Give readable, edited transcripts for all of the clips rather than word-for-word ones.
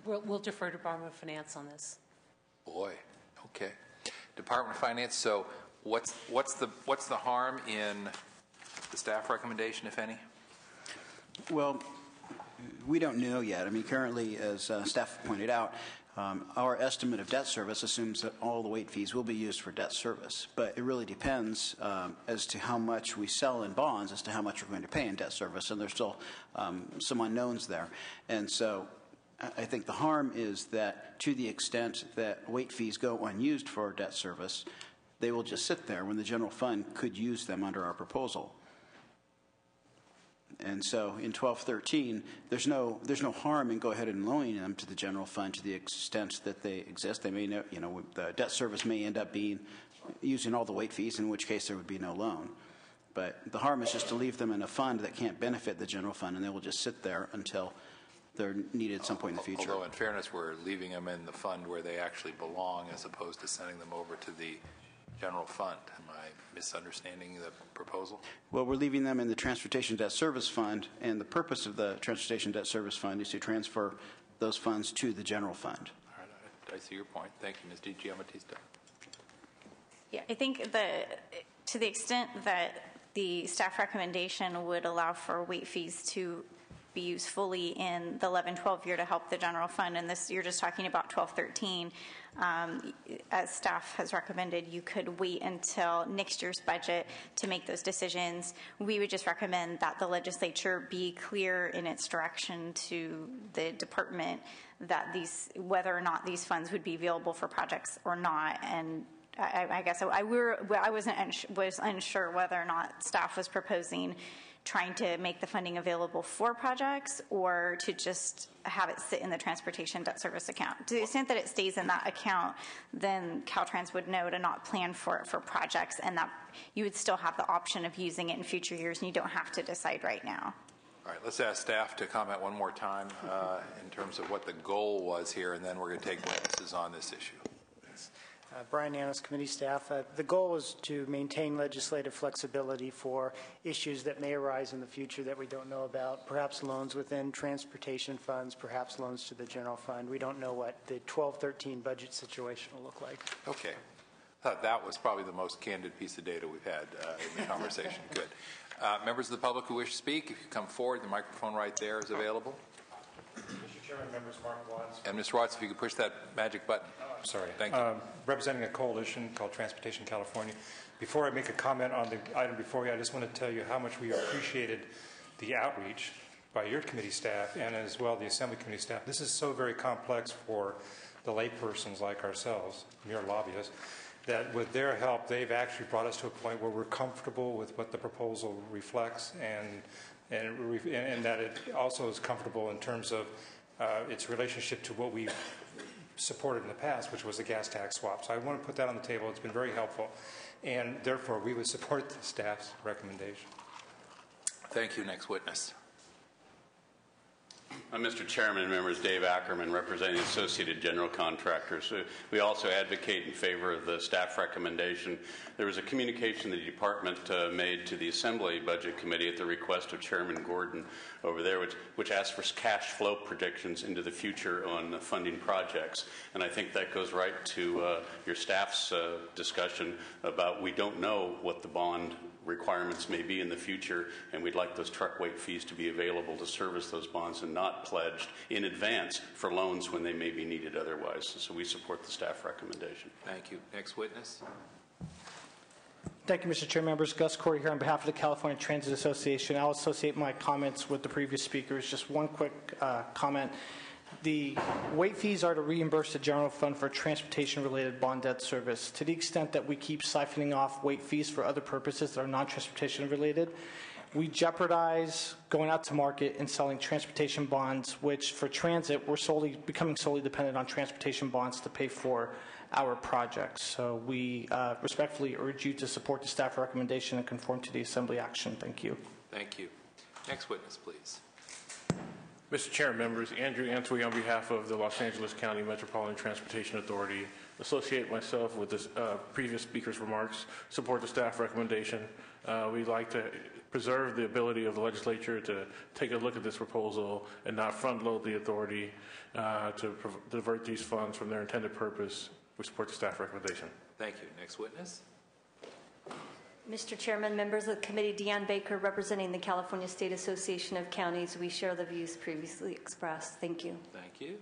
We'll defer to Department of Finance on this. Boy, okay. Department of Finance. So, what's the harm in the staff recommendation, if any? Well, we don't know yet. I mean, currently, as staff pointed out, our estimate of debt service assumes that all the late fees will be used for debt service, but it really depends as to how much we sell in bonds as to how much we're going to pay in debt service, and there's still some unknowns there. And so I think the harm is that to the extent that late fees go unused for debt service, they will just sit there when the general fund could use them under our proposal. And so in 1213, there's no harm in go ahead and loaning them to the general fund to the extent that they exist. They may know, the debt service may end up being using all the late fees, in which case there would be no loan. But the harm is just to leave them in a fund that can't benefit the general fund, and they will just sit there until they're needed at some point in the future. Although in fairness, we're leaving them in the fund where they actually belong as opposed to sending them over to the general fund. Am I misunderstanding the proposal? Well, we're leaving them in the Transportation Debt Service Fund, and the purpose of the Transportation Debt Service Fund is to transfer those funds to the general fund. All right, I see your point. Thank you, Ms. DiGiambattista. Yeah, I think to the extent that the staff recommendation would allow for late fees to be used fully in the 11-12 year to help the general fund, and this you're just talking about 12-13. As staff has recommended, you could wait until next year's budget to make those decisions. We would just recommend that the legislature be clear in its direction to the department that whether or not these funds would be available for projects or not. And I guess I was unsure whether or not staff was proposing trying to make the funding available for projects or to just have it sit in the transportation debt service account. To the extent that it stays in that account, then Caltrans would know to not plan for it for projects, and that you would still have the option of using it in future years, and you don't have to decide right now. All right, let's ask staff to comment one more time in terms of what the goal was here, and then we're going to take witnesses on this issue. Brian Annis, committee staff. The goal is to maintain legislative flexibility for issues that may arise in the future that we don't know about, perhaps loans within transportation funds, perhaps loans to the general fund. We don't know what the 12-13 budget situation will look like. Okay. I thought that was probably the most candid piece of data we've had in the conversation. Good. Members of the public who wish to speak, if you come forward, the microphone right there is available. Mr. Chairman, members, Mark Watts. And Mr. Watts, if you could push that magic button. Sorry. Thank you. Representing a coalition called Transportation California. Before I make a comment on the item before you, I just want to tell you how much we appreciated the outreach by your committee staff and as well the Assembly Committee staff. This is so very complex for the laypersons like ourselves, mere lobbyists, that with their help, they've actually brought us to a point where we're comfortable with what the proposal reflects and that it also is comfortable in terms of its relationship to what we supported in the past, which was the gas tax swap. So I want to put that on the table. It's been very helpful, and therefore we would support the staff's recommendation. Thank you. Next witness. Mr. Chairman, members, Dave Ackerman, representing Associated General Contractors. We also advocate in favor of the staff recommendation. There was a communication the department made to the Assembly Budget Committee at the request of Chairman Gordon over there, which asked for cash flow predictions into the future on funding projects. And I think that goes right to your staff's discussion about we don't know what the bond requirements may be in the future, and we'd like those truck weight fees to be available to service those bonds and not pledged in advance for loans when they may be needed otherwise. So we support the staff recommendation. Thank you. Next witness. Thank you, Mr. Chair. Members, Gus Corey here on behalf of the California Transit Association. I'll associate my comments with the previous speakers. Just one quick comment. The weight fees are to reimburse the general fund for transportation-related bond debt service. To the extent that we keep siphoning off weight fees for other purposes that are non-transportation related, we jeopardize going out to market and selling transportation bonds, which for transit, we're becoming solely dependent on transportation bonds to pay for our projects. So we respectfully urge you to support the staff recommendation and conform to the Assembly action. Thank you. Thank you. Next witness, please. Mr. Chair, members, Andrew Antwi on behalf of the Los Angeles County Metropolitan Transportation Authority. Associate myself with the previous speaker's remarks, support the staff recommendation. We'd like to preserve the ability of the legislature to take a look at this proposal and not front-load the authority to divert these funds from their intended purpose. We support the staff recommendation. Thank you. Next witness. Mr. Chairman, members of the committee, Deanne Baker, representing the California State Association of Counties. We share the views previously expressed. Thank you. Thank you.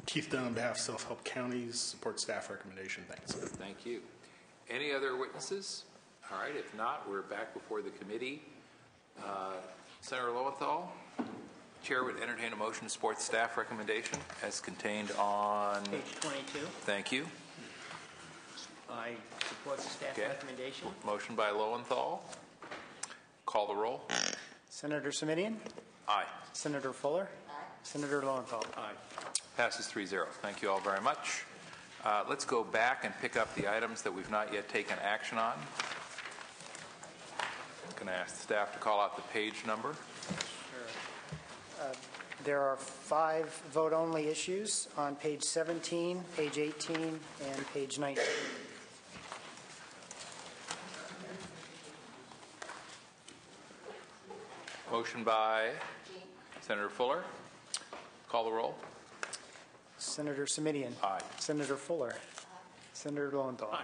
Keith Dunn on behalf of Self-Help Counties, support staff recommendation. Thanks. Thank you. Any other witnesses? All right, if not, we're back before the committee. Senator Lowenthal, Chair would entertain a motion to support the staff recommendation as contained on page 22. Thank you. I support the staff recommendation. Motion by Lowenthal. Call the roll. Senator Simonian? Aye. Senator Fuller? Aye. Senator Lowenthal? Aye. Passes 3-0. Thank you all very much. Let's go back and pick up the items that we've not yet taken action on. I'm going to ask the staff to call out the page number. Sure. There are 5 vote-only issues on page 17, page 18, and page 19. Motion by Senator Fuller. Call the roll. Senator Simonian? Aye. Senator Fuller? Aye. Senator Lowenthal? Aye.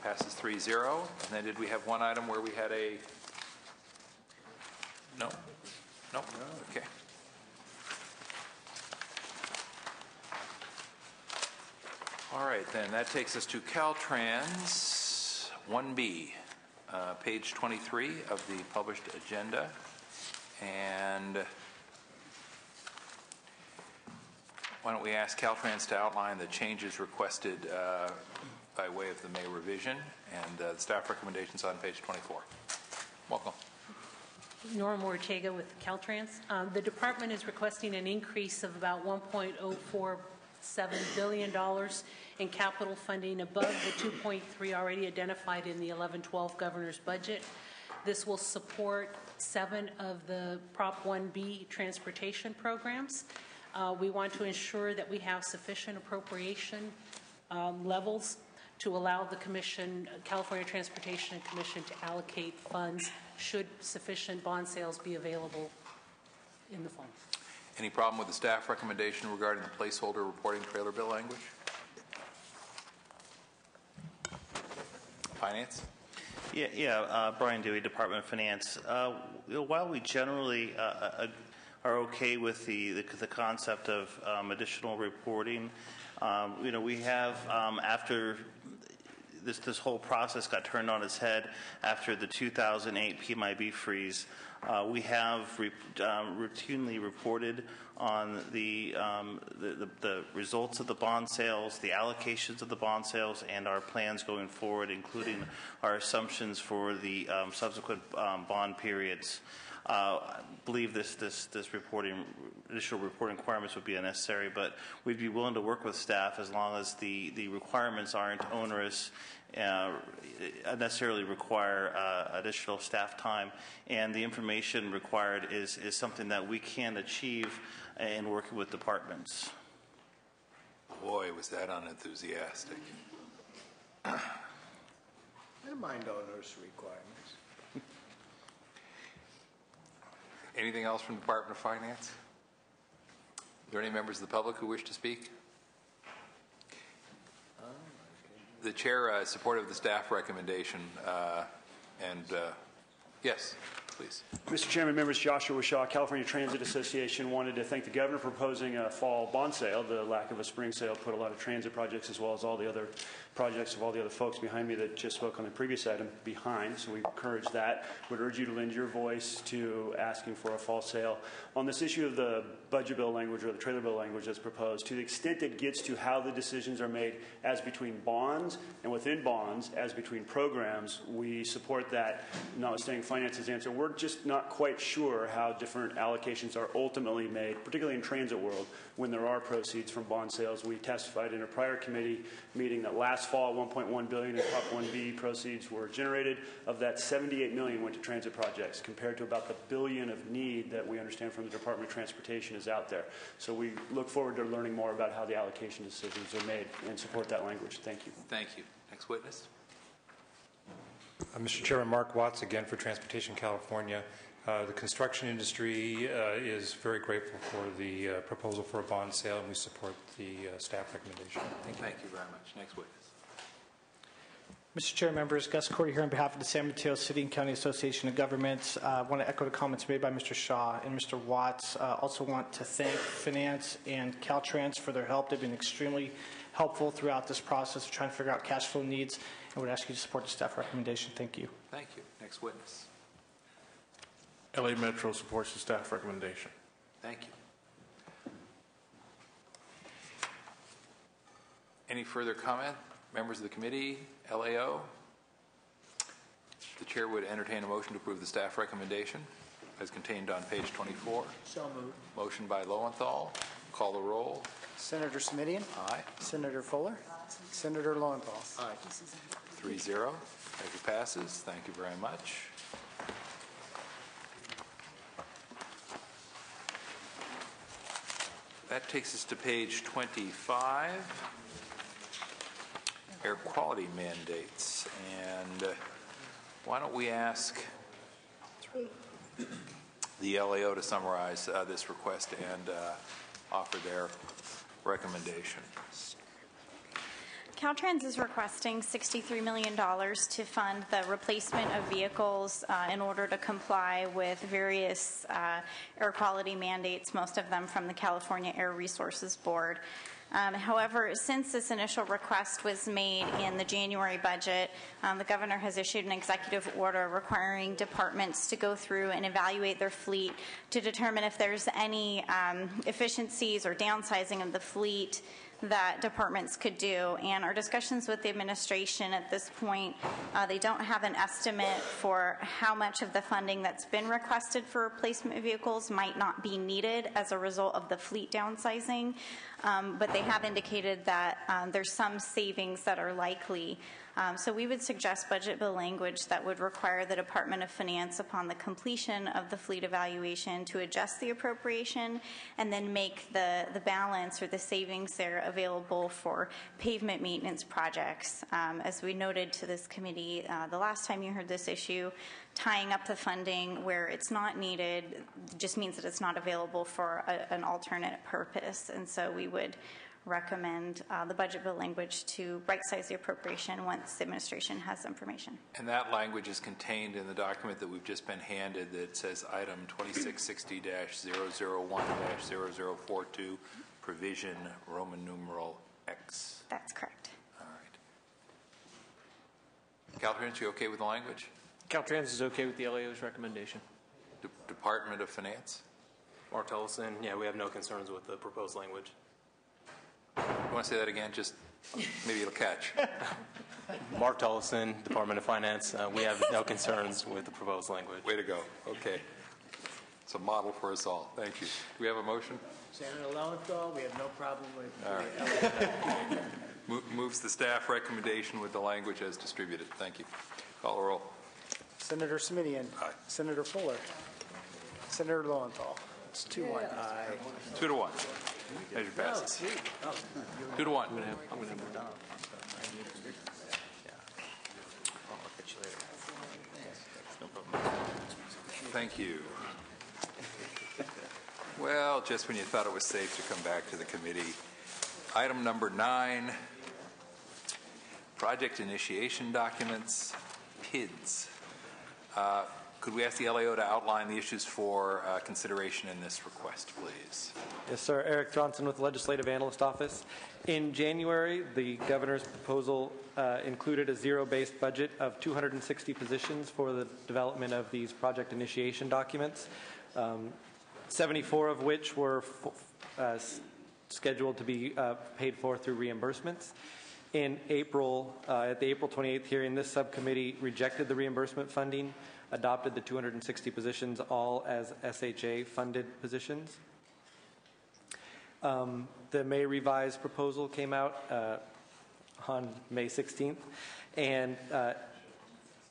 Passes 3-0. And then did we have one item where we had a... No? No? Okay. All right, then. That takes us to Caltrans 1B, page 23 of the published agenda. And why don't we ask Caltrans to outline the changes requested by way of the May revision and the staff recommendations on page 24. Welcome. Norma Ortega with Caltrans. The department is requesting an increase of about $1.047 billion in capital funding above the 2.3 already identified in the 11-12 governor's budget. This will support 7 of the Prop 1B transportation programs. We want to ensure that we have sufficient appropriation levels to allow the Commission, California Transportation Commission, to allocate funds should sufficient bond sales be available in the fall. Any problem with the staff recommendation regarding the placeholder reporting trailer bill language? Finance? Yeah, Brian Dewey, Department of Finance. While we generally are okay with the concept of additional reporting, we have after this whole process got turned on its head after the 2008 PMIB freeze. We have routinely reported on the results of the bond sales, the allocations of the bond sales, and our plans going forward, including our assumptions for the subsequent bond periods. I believe this additional reporting requirements would be unnecessary, but we'd be willing to work with staff as long as the requirements aren't onerous, necessarily require additional staff time, and the information required is something that we can achieve in working with departments. Boy, was that unenthusiastic. I don't mind onerous requirements. Anything else from the Department of Finance? Are there any members of the public who wish to speak? The chair is supportive of the staff recommendation. Yes, please. Mr. Chairman, members, Joshua Wishaw, California Transit Association, wanted to thank the governor for proposing a fall bond sale. The lack of a spring sale put a lot of transit projects, as well as all the other projects of all the other folks behind me that just spoke on the previous item, behind. So we encourage that. Would urge you to lend your voice to asking for a fall sale. On this issue of the budget bill language or the trailer bill language that's proposed, to the extent it gets to how the decisions are made as between bonds and within bonds, as between programs, we support that, notwithstanding finance's answer. We're just not quite sure how different allocations are ultimately made, particularly in transit world, when there are proceeds from bond sales. We testified in a prior committee meeting that last fall, $1.1 billion in Prop 1B proceeds were generated. Of that, $78 million went to transit projects, compared to about the $1 billion of need that we understand from the Department of Transportation is out there. So we look forward to learning more about how the allocation decisions are made and support that language. Thank you. Thank you. Next witness. Mr. Chairman, Mark Watts again for Transportation California. The construction industry is very grateful for the proposal for a bond sale, and we support the staff recommendation. Thank you very much. Next witness. Mr. Chair, members, Gus Cordy here on behalf of the San Mateo City and County Association of Governments. I want to echo the comments made by Mr. Shaw and Mr. Watts. Also want to thank Finance and Caltrans for their help. They've been extremely helpful throughout this process of trying to figure out cash flow needs, and would ask you to support the staff recommendation. Thank you. Thank you. Next witness. LA Metro supports the staff recommendation. Thank you. Any further comment? Members of the committee, LAO? The chair would entertain a motion to approve the staff recommendation as contained on page 24. So moved. Motion by Lowenthal. Call the roll. Senator Simitian. Aye. Senator Fuller. Senator Lowenthal. Aye. 3-0. Measure passes. Thank you very much. That takes us to page 25. Air quality mandates. And why don't we ask the LAO to summarize this request and offer their recommendation. Caltrans is requesting $63 million to fund the replacement of vehicles in order to comply with various air quality mandates, most of them from the California Air Resources Board. However, since this initial request was made in the January budget, the governor has issued an executive order requiring departments to go through and evaluate their fleet to determine if there's any efficiencies or downsizing of the fleet that departments could do. And our discussions with the administration at this point, they don't have an estimate for how much of the funding that's been requested for replacement vehicles might not be needed as a result of the fleet downsizing. But they have indicated that there's some savings that are likely. So we would suggest budget bill language that would require the Department of Finance, upon the completion of the fleet evaluation, to adjust the appropriation and then make the balance or the savings there available for pavement maintenance projects. As we noted to this committee the last time you heard this issue, tying up the funding where it's not needed just means that it's not available for an alternate purpose. And so we would recommend the budget bill language to right-size the appropriation once the administration has information. And that language is contained in the document that we've just been handed that says item 2660-001-0042, provision Roman numeral X. That's correct. All right. Caltrans, you okay with the language? Caltrans is okay with the LAO's recommendation. Department of Finance? Mark Tullison, yeah, we have no concerns with the proposed language. You want to say that again? Just maybe it'll catch. Mark Tullison, Department of Finance, we have no concerns with the proposed language. Way to go. Okay. It's a model for us all. Thank you. Do we have a motion? Senator Lowenthal, we have no problem with All right. Moves the staff recommendation with the language as distributed. Thank you. Call the roll. Senator Simitian. Aye. Senator Fuller. Senator Lowenthal. It's 2-1. Aye. 2-1. Measure passes. 2-1. I'm going to move down. Thank you. Well, just when you thought it was safe to come back to the committee, item number 9, project initiation documents, PIDs. Could we ask the LAO to outline the issues for consideration in this request, please? Yes, sir. Eric Johnson with the Legislative Analyst Office. In January, the governor's proposal included a zero-based budget of 260 positions for the development of these project initiation documents, 74 of which were scheduled to be paid for through reimbursements. In April, at the April 28th hearing, this subcommittee rejected the reimbursement funding, adopted the 260 positions all as SHA-funded positions. The May revised proposal came out on May 16th, and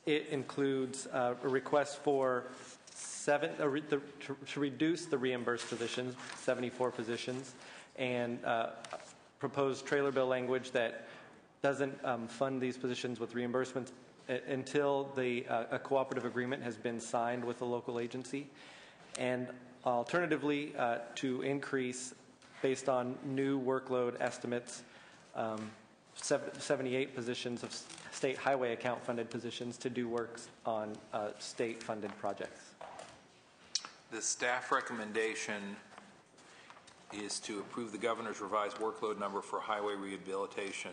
it includes a request for to reduce the reimbursed positions, 74 positions, and proposed trailer bill language that doesn't fund these positions with reimbursements, until a cooperative agreement has been signed with a local agency, and alternatively to increase based on new workload estimates 78 positions of state highway account funded positions to do works on state funded projects. The staff recommendation is to approve the governor's revised workload number for highway rehabilitation.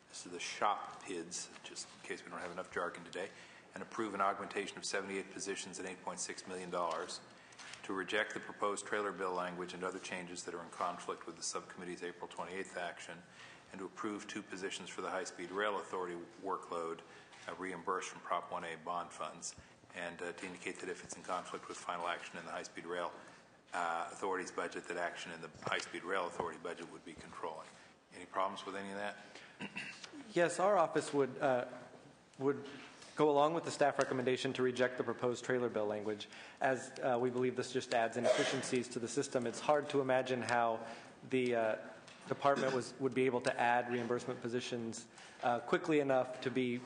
This is the SHOP PIDs, just in case we don't have enough jargon today, and approve an augmentation of 78 positions and $8.6 million, to reject the proposed trailer bill language and other changes that are in conflict with the subcommittee's April 28th action, and to approve 2 positions for the High-Speed Rail Authority workload reimbursed from Prop 1A bond funds, and to indicate that if it's in conflict with final action in the High-Speed Rail Authority's budget, that action in the High-Speed Rail Authority budget would be controlling. Any problems with any of that? Yes, our office would go along with the staff recommendation to reject the proposed trailer bill language, as we believe this just adds inefficiencies to the system. It's hard to imagine how the department would be able to add reimbursement positions quickly enough to be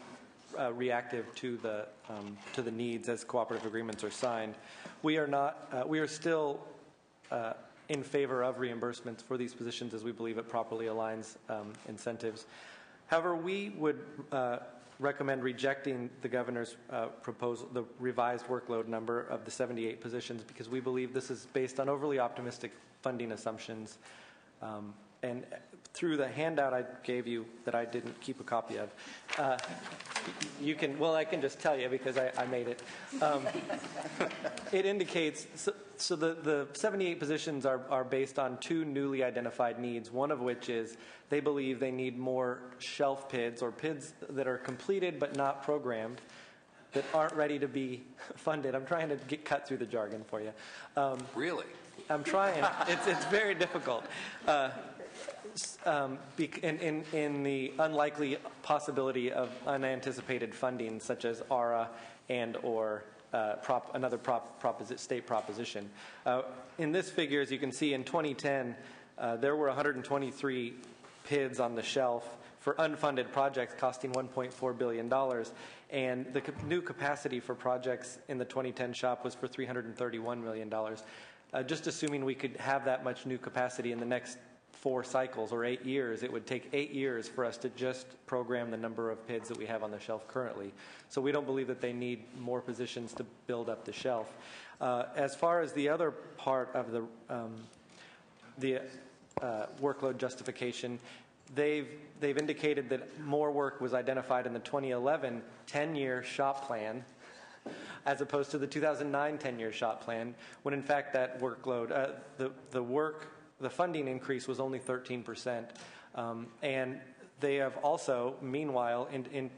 reactive to the needs as cooperative agreements are signed. We are still in favor of reimbursements for these positions, as we believe it properly aligns incentives. However, we would recommend rejecting the governor's proposal, the revised workload number of the 78 positions, because we believe this is based on overly optimistic funding assumptions. And through the handout I gave you that I didn't keep a copy of, I can just tell you because I made it. It indicates, so the 78 positions are based on 2 newly identified needs, one of which is they believe they need more shelf PIDs, or PIDs that are completed but not programmed, that aren't ready to be funded. I'm trying to cut through the jargon for you. Really? I'm trying. It's very difficult. In the unlikely possibility of unanticipated funding, such as ARA and or another state proposition. In this figure, as you can see, in 2010, there were 123 PIDs on the shelf for unfunded projects costing $1.4 billion. And the new capacity for projects in the 2010 shop was for $331 million. Just assuming we could have that much new capacity in the next 4 cycles or 8 years, it would take 8 years for us to just program the number of PIDs that we have on the shelf currently. So we don't believe that they need more positions to build up the shelf. As far as the other part of the workload justification, they've indicated that more work was identified in the 2011 10-year shop plan as opposed to the 2009 10-year shop plan, when in fact that workload, the funding increase was only 13%. And they have also, meanwhile,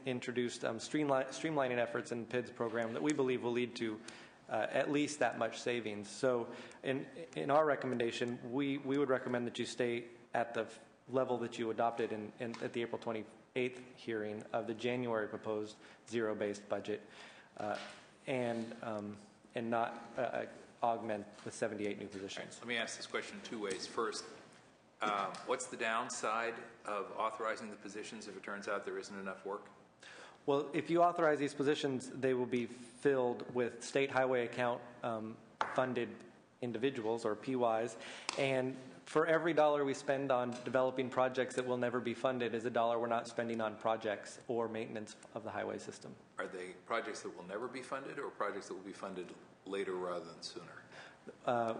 introduced streamlining efforts in PIDS program that we believe will lead to at least that much savings. So in our recommendation, we would recommend that you stay at the level that you adopted at the April 28th hearing of the January proposed zero-based budget, and not augment with 78 new positions. Right, let me ask this question 2 ways. First, what's the downside of authorizing the positions if it turns out there isn't enough work? Well, if you authorize these positions, they will be filled with state highway account funded individuals, or PYs, and for every dollar we spend on developing projects that will never be funded is a dollar we're not spending on projects or maintenance of the highway system. Are they projects that will never be funded, or projects that will be funded later rather than sooner?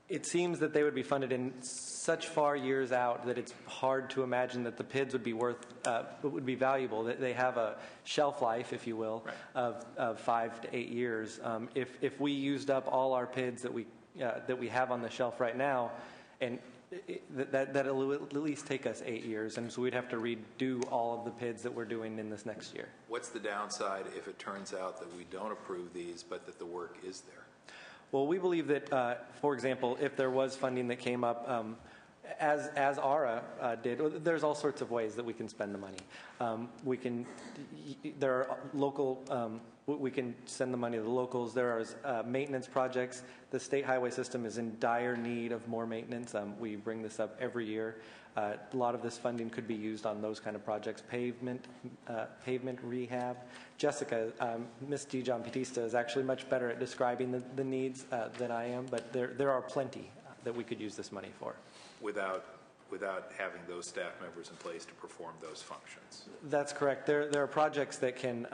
It seems that they would be funded in such far years out that it's hard to imagine that the PIDs would be valuable. That they have a shelf life, if you will, right, of 5 to 8 years. If we used up all our PIDs that we have on the shelf right now, and that'll at least take us 8 years, and so we'd have to redo all of the PIDs that we're doing in this next year. What's the downside if it turns out that we don't approve these, but that the work is there? Well, we believe that, for example, if there was funding that came up As ARA did, there's all sorts of ways that we can spend the money. There are local, we can send the money to the locals. There are maintenance projects. The state highway system is in dire need of more maintenance. We bring this up every year. A lot of this funding could be used on those kind of projects. Pavement rehab. Jessica, Ms. Dijon-Batista is actually much better at describing the needs than I am, but there are plenty that we could use this money for. Without having those staff members in place to perform those functions. That's correct. There are projects that can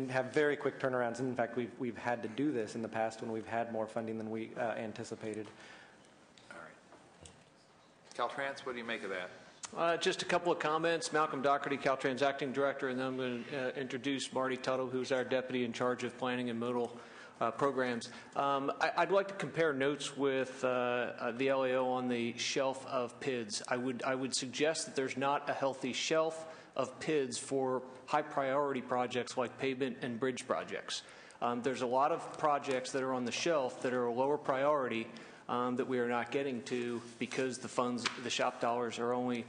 have very quick turnarounds. And in fact, we've had to do this in the past when we've had more funding than we anticipated. All right. Caltrans, what do you make of that? Just a couple of comments. Malcolm Doherty, Caltrans Acting Director, and then I'm going to introduce Marty Tuttle, who's our Deputy in charge of Planning and Modal programs. I'd like to compare notes with the LAO on the shelf of PIDs. I would suggest that there's not a healthy shelf of PIDs for high priority projects like pavement and bridge projects. There's a lot of projects that are on the shelf that are a lower priority that we are not getting to because the shop dollars are only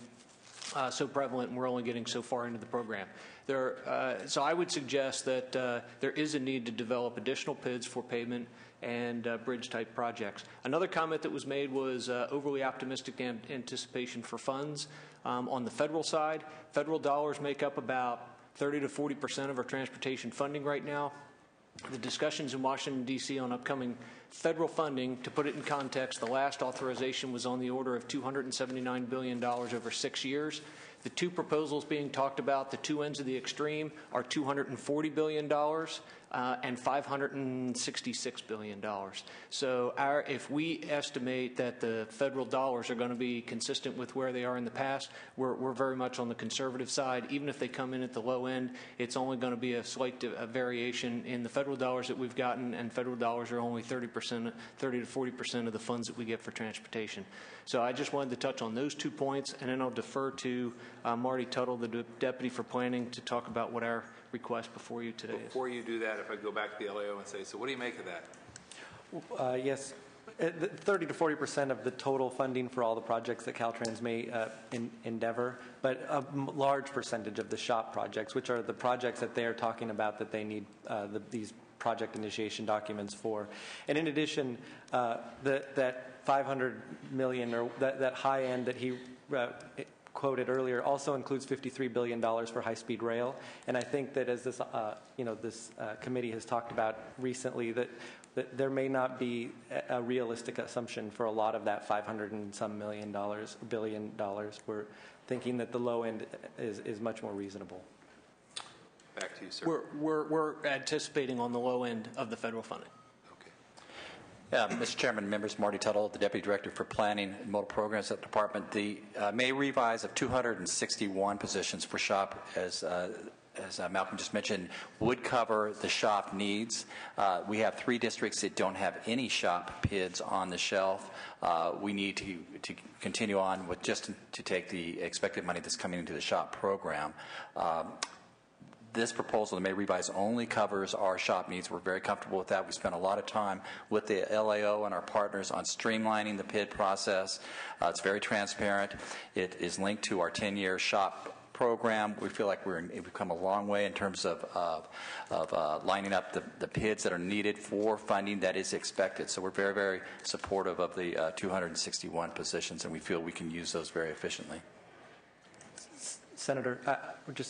so prevalent and we're only getting so far into the program. So I would suggest that there is a need to develop additional PIDs for pavement and bridge-type projects. Another comment that was made was overly optimistic anticipation for funds. On the federal side, federal dollars make up about 30 to 40% of our transportation funding right now. The discussions in Washington, D.C. on upcoming federal funding, to put it in context, the last authorization was on the order of $279 billion over 6 years. The two proposals being talked about, the two ends of the extreme, are $240 billion and $566 billion. So if we estimate that the federal dollars are going to be consistent with where they are in the past, we're very much on the conservative side. Even if they come in at the low end, it's only going to be a slight variation in the federal dollars that we've gotten, and federal dollars are only 30 to 40% of the funds that we get for transportation. So I just wanted to touch on those 2 points, and then I'll defer to Marty Tuttle, the Deputy for Planning, to talk about what our request before you today is. Before you do that, if I go back to the LAO and say, so what do you make of that? Yes. 30 to 40% of the total funding for all the projects that Caltrans may endeavor, but a large percentage of the SHOP projects, which are the projects that they are talking about that they need these project initiation documents for. And in addition, that $500 million, or that high end that he quoted earlier, also includes $53 billion for high-speed rail. And I think that as this, this committee has talked about recently, that there may not be a realistic assumption for a lot of that $500 and some billion dollars. We're thinking that the low end is much more reasonable. Back to you, sir. We're anticipating on the low end of the federal funding. Mr. Chairman, members, Marty Tuttle, the Deputy Director for Planning and Modal Programs at the Department. The May revise of 261 positions for SHOP, as Malcolm just mentioned, would cover the SHOP needs. We have 3 districts that don't have any SHOP PIDs on the shelf. We need to continue on with just to take the expected money that's coming into the SHOP program. This proposal, the May revise, only covers our SHOP needs. We're very comfortable with that. We spent a lot of time with the LAO and our partners on streamlining the PID process. It's very transparent. It is linked to our 10-year SHOP program. We feel like we've come a long way in terms of lining up the PIDs that are needed for funding that is expected. So we're very, very supportive of the 261 positions, and we feel we can use those very efficiently. Senator,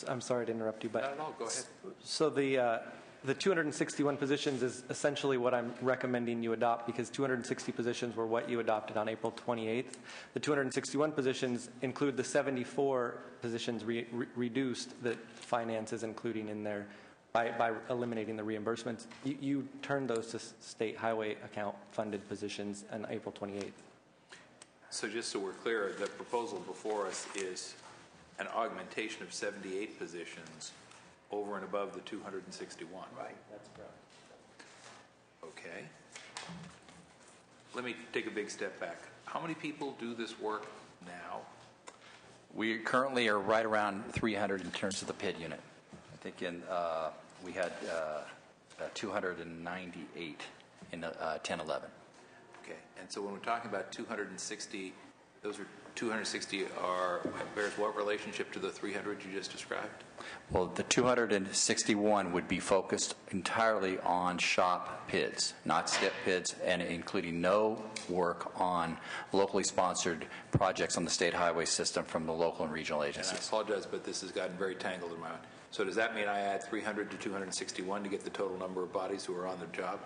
I'm sorry to interrupt you, but no, go ahead. So the 261 positions is essentially what I'm recommending you adopt, because 260 positions were what you adopted on April 28th. The 261 positions include the 74 positions reduced that finance is including in there by eliminating the reimbursements. You turned those to state highway account funded positions on April 28th. So just so we're clear, the proposal before us is an augmentation of 78 positions over and above the 261. Right, that's correct. Okay. Let me take a big step back. How many people do this work now? We currently are right around 300 in terms of the PID unit. I think we had 298 in 10-11. Okay, and so when we're talking about 260 Those are 260 bears what relationship to the 300 you just described? Well, the 261 would be focused entirely on shop PIDs, not STEP PIDs, and including no work on locally sponsored projects on the state highway system from the local and regional agencies. And I apologize, but this has gotten very tangled in my mind. So does that mean I add 300 to 261 to get the total number of bodies who are on the job?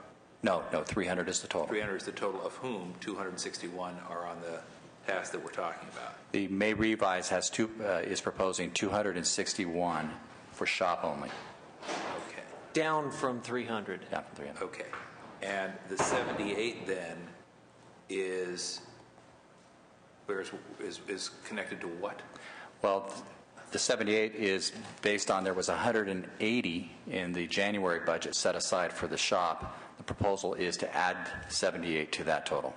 No, 300 is the total. 300 is the total, of whom 261 are on the task that we're talking about. The May revise is proposing 261 for shop only. Okay. Down from 300. Down from 300. Okay. And the 78 then is connected to what? Well, the 78 is based on there was 180 in the January budget set aside for the shop. The proposal is to add 78 to that total.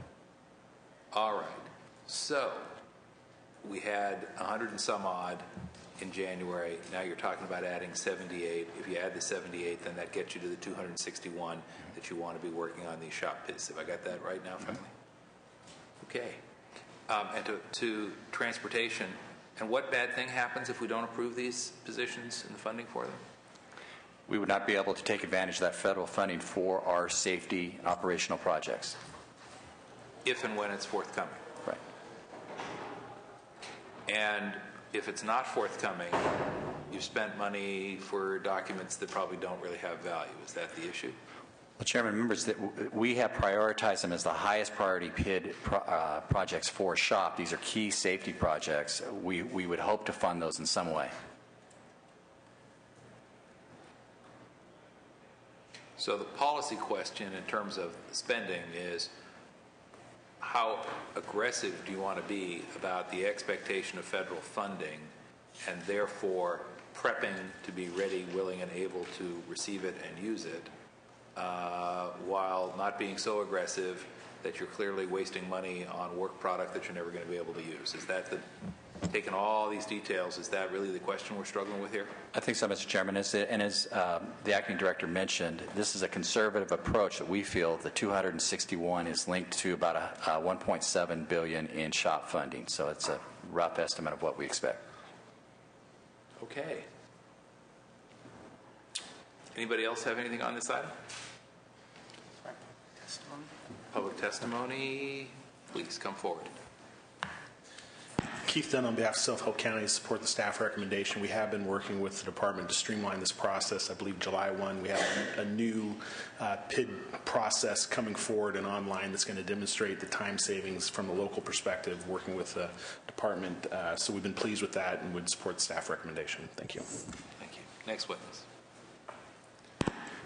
All right. So we had 100 and some odd in January. Now you're talking about adding 78. If you add the 78, then that gets you to the 261 that you want to be working on these shop pits. Have I got that right now, Finley? Okay. And to transportation, and what bad thing happens if we don't approve these positions and the funding for them? We would not be able to take advantage of that federal funding for our safety operational projects. If and when it's forthcoming. Right. And if it's not forthcoming, you've spent money for documents that probably don't really have value. Is that the issue? Well, Chairman, members, that we have prioritized them as the highest priority PID projects for SHOP. These are key safety projects. We would hope to fund those in some way. So the policy question in terms of spending is, how aggressive do you want to be about the expectation of federal funding and therefore prepping to be ready, willing, and able to receive it and use it, while not being so aggressive that you're clearly wasting money on work product that you're never going to be able to use? Is that taking all these details, is that really the question we're struggling with here? I think so, Mr. Chairman. And as the acting director mentioned, this is a conservative approach that we feel the 261 is linked to about $1.7 billion in SHOP funding. So it's a rough estimate of what we expect. Okay. Anybody else have anything on this item? Public testimony, please come forward. Keith Dunn on behalf of South Hope County to support the staff recommendation. We have been working with the department to streamline this process. I believe July 1 we have a new PID process coming forward and online that's going to demonstrate the time savings from a local perspective working with the department. So we've been pleased with that and would support the staff recommendation. Thank you. Thank you. Next witness.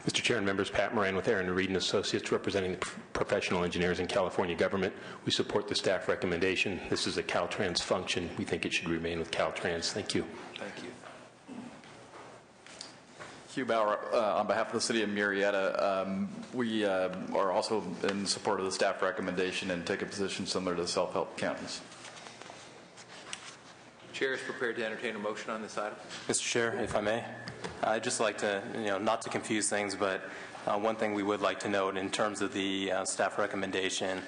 Mr. Chair and members, Pat Moran with Aaron Reed and Associates representing the professional engineers in California government. We support the staff recommendation. This is a Caltrans function. We think it should remain with Caltrans. Thank you. Thank you. Hugh Bauer, on behalf of the City of Murrieta, we are also in support of the staff recommendation and take a position similar to self-help counties. Chair is prepared to entertain a motion on this item. Mr. Chair, if I may, I'd just like to, not to confuse things, but one thing we would like to note in terms of the staff recommendation,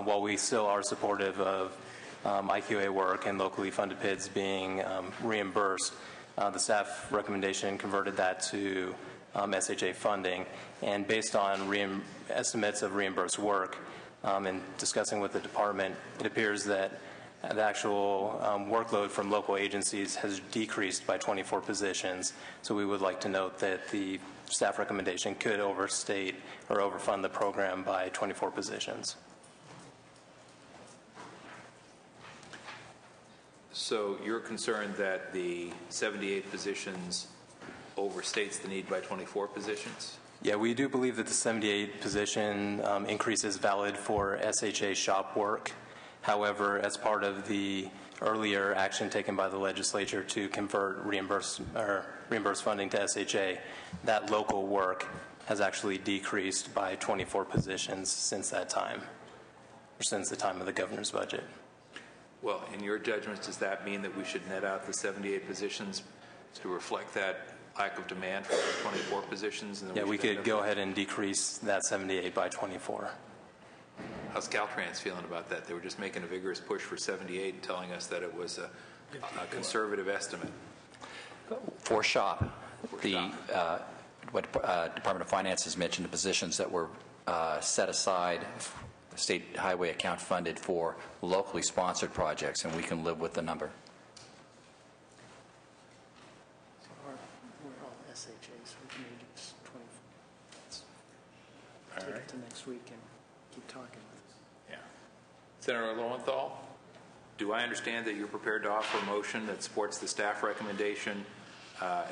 while we still are supportive of IQA work and locally funded PIDs being reimbursed, the staff recommendation converted that to SHA funding. And based on estimates of reimbursed work and discussing with the department, it appears that the actual workload from local agencies has decreased by 24 positions. So we would like to note that the staff recommendation could overstate or overfund the program by 24 positions. So you're concerned that the 78 positions overstates the need by 24 positions? Yeah, we do believe that the 78 position increase is valid for SHA shop work. However, as part of the earlier action taken by the legislature to convert reimbursed funding to SHA, that local work has actually decreased by 24 positions since that time, or since the time of the governor's budget. Well, in your judgment, does that mean that we should net out the 78 positions to reflect that lack of demand for the 24 positions? And yeah, we could go ahead and decrease that 78 by 24. How's Caltrans feeling about that? They were just making a vigorous push for 78 and telling us that it was a conservative estimate. For SHOP, what Department of Finance has mentioned, the positions that were set aside, state highway account funded for locally sponsored projects, and we can live with the number. We're all SHAs, so we can maybe just 24. Take it to next week and keep talking. Yeah. Senator Lowenthal, do I understand that you're prepared to offer a motion that supports the staff recommendation,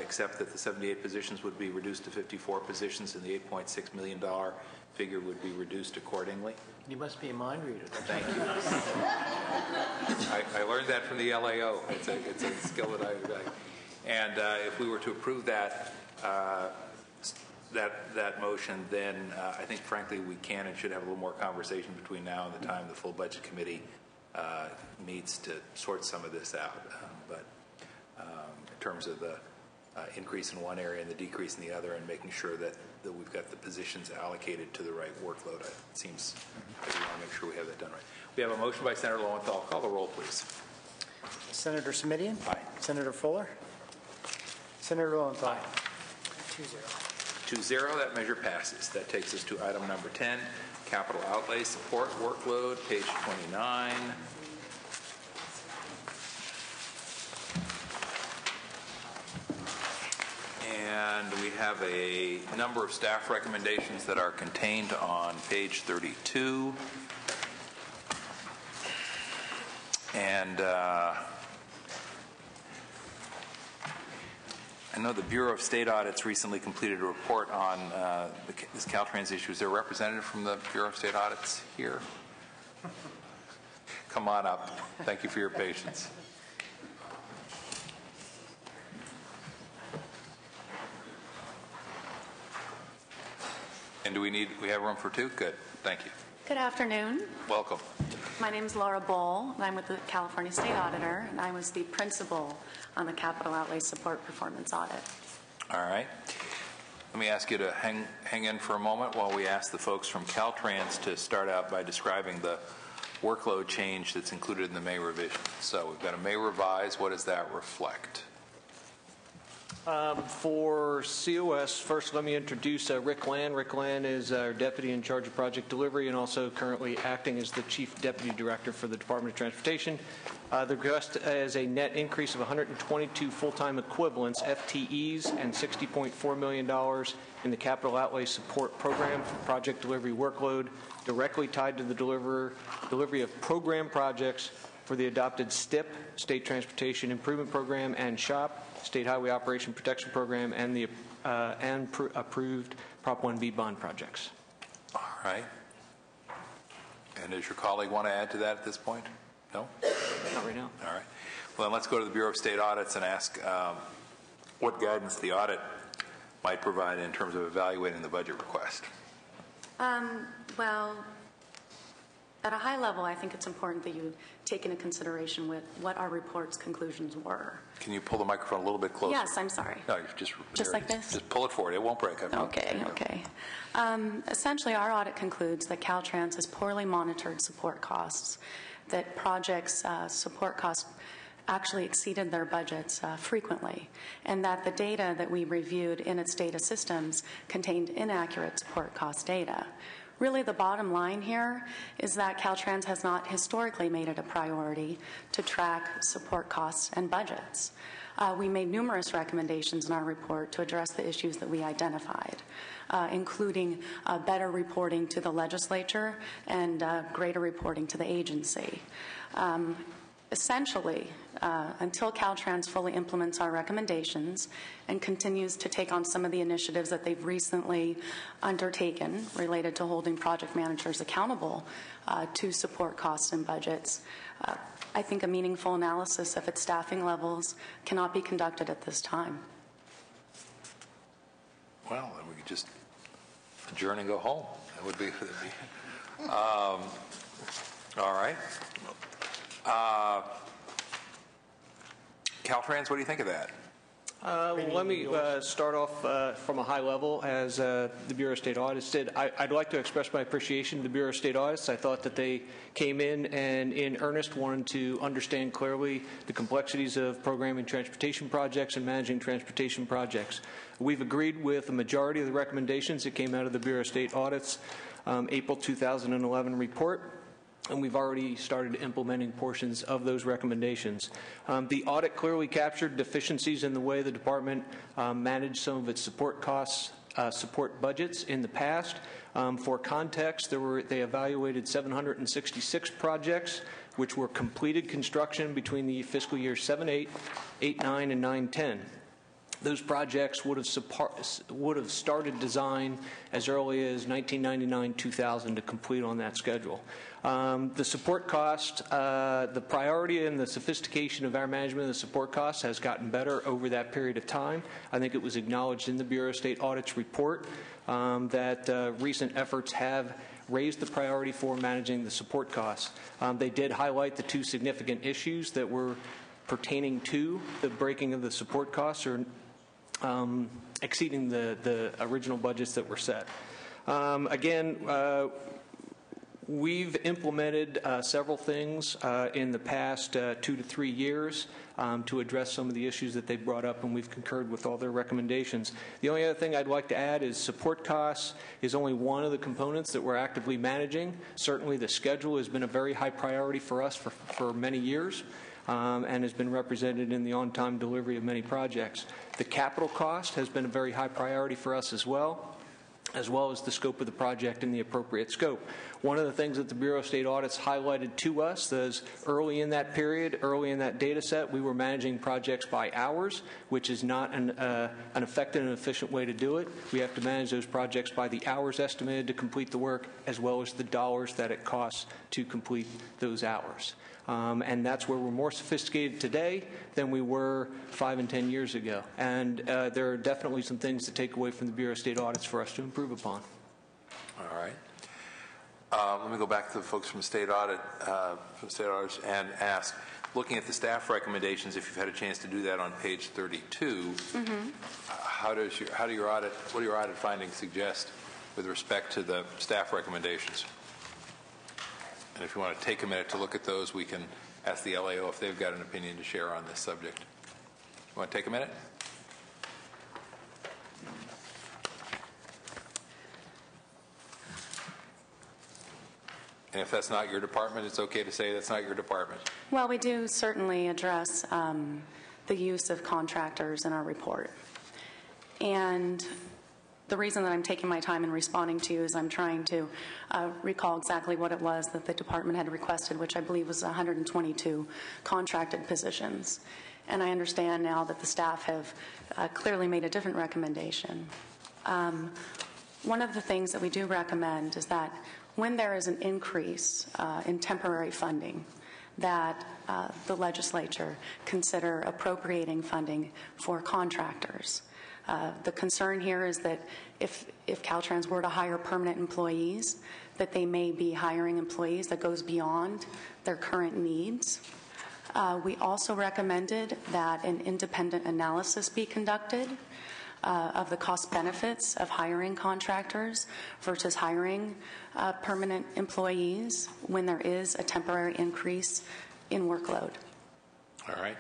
except that the 78 positions would be reduced to 54 positions and the $8.6 million figure would be reduced accordingly? You must be a mind reader. Thank you. I learned that from the LAO. It's a skill that I and if we were to approve that motion, then I think, frankly, we can and should have a little more conversation between now and the time the full budget committee meets to sort some of this out. But in terms of the increase in one area and the decrease in the other, and making sure that we've got the positions allocated to the right workload, it seems like we want to make sure we have that done right. We have a motion by Senator Lowenthal. Call the roll, please. Senator Simitian? Aye. Senator Fuller? Senator Lowenthal? Aye. 2-0. That measure passes. That takes us to item number 10, capital outlay support workload, page 29. And we have a number of staff recommendations that are contained on page 32. And I know the Bureau of State Audits recently completed a report on this Caltrans issue. Is there a representative from the Bureau of State Audits here? Come on up. Thank you for your patience. And we have room for two? Good. Thank you. Good afternoon. Welcome. My name is Laura Bohl, and I'm with the California State Auditor, and I was the principal on the Capital Outlay Support Performance Audit. All right. Let me ask you to hang in for a moment while we ask the folks from Caltrans to start out by describing the workload change that's included in the May revision. So we've got a May revise. What does that reflect? For COS, first let me introduce Rick Land. Rick Land is our deputy in charge of project delivery and also currently acting as the chief deputy director for the Department of Transportation. The request is a net increase of 122 full-time equivalents, FTEs, and $60.4 million in the capital outlay support program for project delivery workload directly tied to the delivery of program projects for the adopted STIP, State Transportation Improvement Program, and SHOP, State Highway Operation Protection Program, and the approved Prop 1B bond projects. All right. And does your colleague want to add to that at this point? No? Not right now. All right. Well, then let's go to the Bureau of State Audits and ask what guidance the audit might provide in terms of evaluating the budget request. Well, at a high level, I think it's important that you take into consideration what our report's conclusions were. Can you pull the microphone a little bit closer? Yes, I'm sorry. No, you're just like this? Just pull it forward. It won't break. Okay. Essentially, our audit concludes that Caltrans has poorly monitored support costs, that projects' support costs actually exceeded their budgets frequently, and that the data that we reviewed in its data systems contained inaccurate support cost data. Really, the bottom line here is that Caltrans has not historically made it a priority to track support costs and budgets. We made numerous recommendations in our report to address the issues that we identified, including better reporting to the legislature and greater reporting to the agency. Essentially, until Caltrans fully implements our recommendations and continues to take on some of the initiatives that they've recently undertaken related to holding project managers accountable to support costs and budgets, I think a meaningful analysis of its staffing levels cannot be conducted at this time. Well, then we could just adjourn and go home. That would be. All right. Caltrans, what do you think of that? Let me start off from a high level. As the Bureau of State Audits did, I'd like to express my appreciation to the Bureau of State Audits. I thought that they came in and in earnest wanted to understand clearly the complexities of programming transportation projects and managing transportation projects. We've agreed with the majority of the recommendations that came out of the Bureau of State Audits April 2011 report, and we've already started implementing portions of those recommendations. The audit clearly captured deficiencies in the way the department managed some of its support costs, support budgets in the past. For context, they evaluated 766 projects which were completed construction between the fiscal years 7-8, 8-9, and 9-10. Those projects would have started design as early as 1999-2000 to complete on that schedule. The support cost, the priority and the sophistication of our management of the support costs has gotten better over that period of time. I think it was acknowledged in the Bureau of State Audit's report that recent efforts have raised the priority for managing the support costs. They did highlight the two significant issues that were pertaining to the breaking of the support costs or exceeding the original budgets that were set. Again, we've implemented several things in the past 2 to 3 years to address some of the issues that they brought up, and we've concurred with all their recommendations. The only other thing I'd like to add is support costs is only one of the components that we're actively managing. Certainly the schedule has been a very high priority for us for many years. And has been represented in the on-time delivery of many projects. The capital cost has been a very high priority for us as well as the scope of the project and the appropriate scope. One of the things that the Bureau of State Audits highlighted to us is early in that period, early in that data set, we were managing projects by hours, which is not an effective and efficient way to do it. We have to manage those projects by the hours estimated to complete the work as well as the dollars that it costs to complete those hours. And that's where we're more sophisticated today than we were 5 and 10 years ago. And there are definitely some things to take away from the Bureau of State Audits for us to improve upon. All right. Let me go back to the folks from State Audit, and ask, looking at the staff recommendations, if you've had a chance to do that on page 32, what do your audit findings suggest with respect to the staff recommendations? And if you want to take a minute to look at those, we can ask the LAO if they've got an opinion to share on this subject. You want to take a minute? And if that's not your department, it's okay to say that's not your department. Well, we do certainly address the use of contractors in our report. And the reason that I'm taking my time in responding to you is I'm trying to recall exactly what it was that the department had requested, which I believe was 122 contracted positions. And I understand now that the staff have clearly made a different recommendation. One of the things that we do recommend is that when there is an increase in temporary funding, that the legislature consider appropriating funding for contractors. The concern here is that if Caltrans were to hire permanent employees, that they may be hiring employees that goes beyond their current needs. We also recommended that an independent analysis be conducted of the cost benefits of hiring contractors versus hiring permanent employees when there is a temporary increase in workload. All right.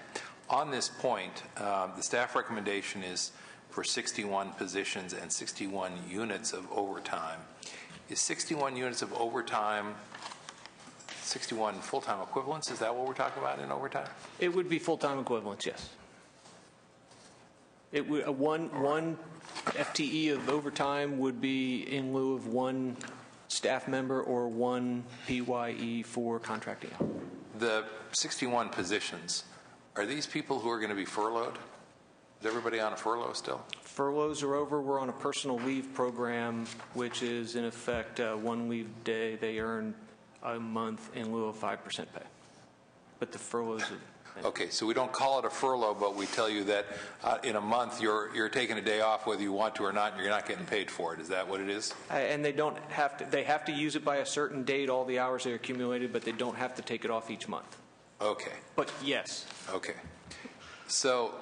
On this point, the staff recommendation is for 61 positions and 61 units of overtime. Is 61 units of overtime 61 full-time equivalents? Is that what we're talking about in overtime? It would be full-time equivalents, yes. It would, one FTE of overtime would be in lieu of one staff member or one PYE for contracting out. The 61 positions, are these people who are going to be furloughed? Is everybody on a furlough still? Furloughs are over. We're on a personal leave program, which is in effect 1 leave day. They earn a month in lieu of 5% pay. But the furloughs are... Okay, so we don't call it a furlough, but we tell you that in a month you're taking a day off whether you want to or not, and you're not getting paid for it. Is that what it is? And they don't have to. They have to use it by a certain date, all the hours they accumulated, but they don't have to take it off each month. Okay. But yes. Okay. So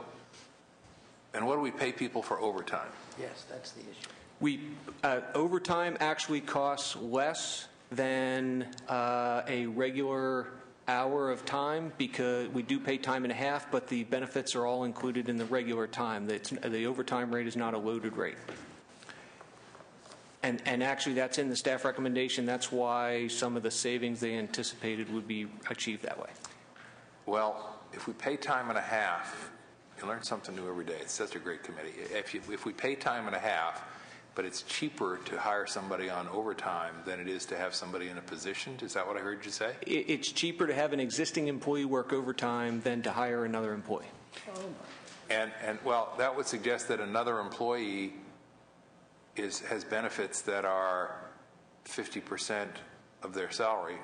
And what do we pay people for overtime? Yes, that's the issue. Overtime actually costs less than a regular hour of time because we do pay time and a half, but the benefits are all included in the regular time. The overtime rate is not a loaded rate. And actually, that's in the staff recommendation. That's why some of the savings they anticipated would be achieved that way. Well, if we pay time and a half, you learn something new every day. It's such a great committee. If we pay time and a half, but it's cheaper to hire somebody on overtime than it is to have somebody in a position. Is that what I heard you say? It's cheaper to have an existing employee work overtime than to hire another employee. And well, that would suggest that another employee has benefits that are 50% of their salary.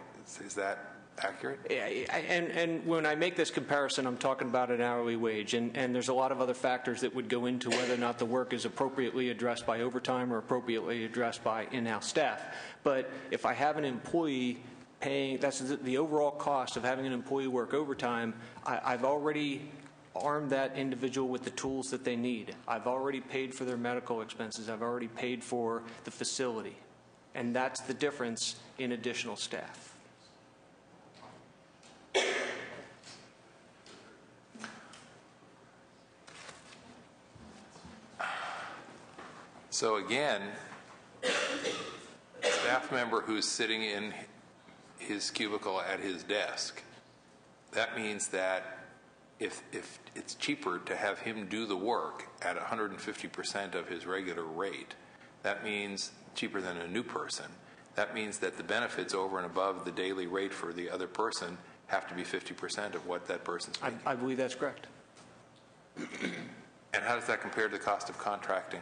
Is that accurate? And when I make this comparison, I'm talking about an hourly wage, and there's a lot of other factors that would go into whether or not the work is appropriately addressed by overtime or appropriately addressed by in-house staff. But if I have an employee paying, that's the overall cost of having an employee work overtime, I've already armed that individual with the tools that they need. I've already paid for their medical expenses. I've already paid for the facility. And that's the difference in additional staff. So again, a staff member who's sitting in his cubicle at his desk, that means that if it's cheaper to have him do the work at 150% of his regular rate, that means cheaper than a new person. That means that the benefits over and above the daily rate for the other person have to be 50% of what that person's making. I believe that's correct. And how does that compare to the cost of contracting?